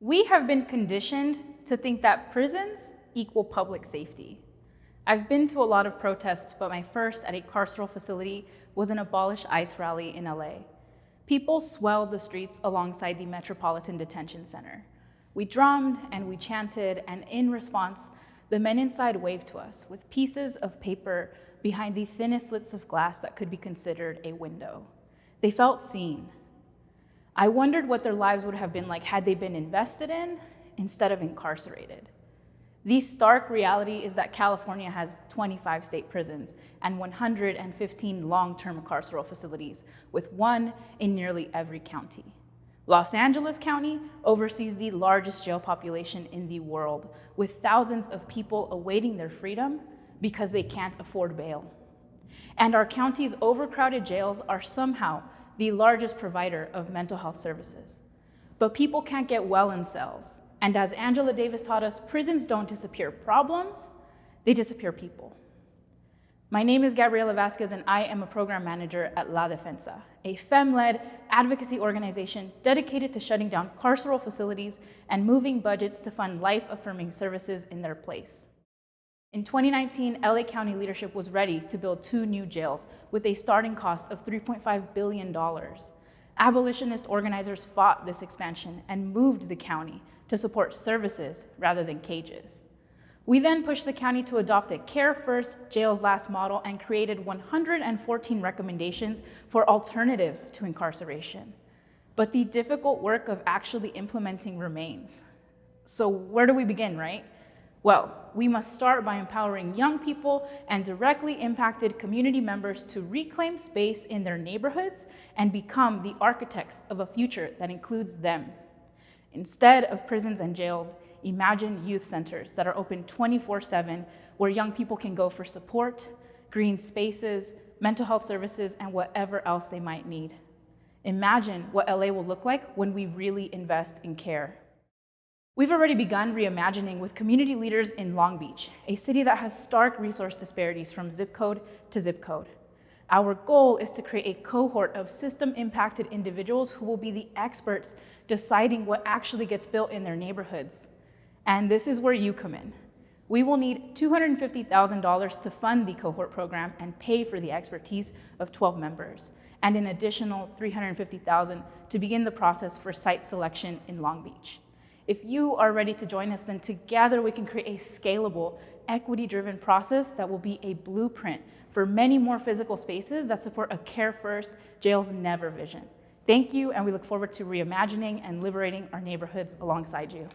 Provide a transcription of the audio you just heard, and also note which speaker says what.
Speaker 1: We have been conditioned to think that prisons equal public safety. I've been to a lot of protests, but my first at a carceral facility was an Abolish ICE rally in LA. People swelled the streets alongside the Metropolitan Detention Center. We drummed and we chanted, and in response, the men inside waved to us with pieces of paper behind the thinnest slits of glass that could be considered a window. They felt seen. I wondered what their lives would have been like had they been invested in instead of incarcerated. The stark reality is that California has 25 state prisons and 115 long-term carceral facilities, with one in nearly every county. Los Angeles County oversees the largest jail population in the world, with thousands of people awaiting their freedom because they can't afford bail. And our county's overcrowded jails are somehow the largest provider of mental health services. But people can't get well in cells. And as Angela Davis taught us, prisons don't disappear problems, they disappear people. My name is Gabriela Vázquez, and I am a program manager at La Defensa, a femme-led advocacy organization dedicated to shutting down carceral facilities and moving budgets to fund life-affirming services in their place. In 2019, LA County leadership was ready to build 2 new jails with a starting cost of $3.5 billion. Abolitionist organizers fought this expansion and moved the county to support services rather than cages. We then pushed the county to adopt a care first, jails last model and created 114 recommendations for alternatives to incarceration. But the difficult work of actually implementing remains. So where do we begin, right? Well, we must start by empowering young people and directly impacted community members to reclaim space in their neighborhoods and become the architects of a future that includes them. Instead of prisons and jails, imagine youth centers that are open 24/7, where young people can go for support, green spaces, mental health services, and whatever else they might need. Imagine what LA will look like when we really invest in care. We've already begun reimagining with community leaders in Long Beach, a city that has stark resource disparities from zip code to zip code. Our goal is to create a cohort of system-impacted individuals who will be the experts deciding what actually gets built in their neighborhoods. And this is where you come in. We will need $250,000 to fund the cohort program and pay for the expertise of 12 members, and an additional $350,000 to begin the process for site selection in Long Beach. If you are ready to join us, then together we can create a scalable, equity-driven process that will be a blueprint for many more physical spaces that support a care-first, jails never vision. Thank you, and we look forward to reimagining and liberating our neighborhoods alongside you.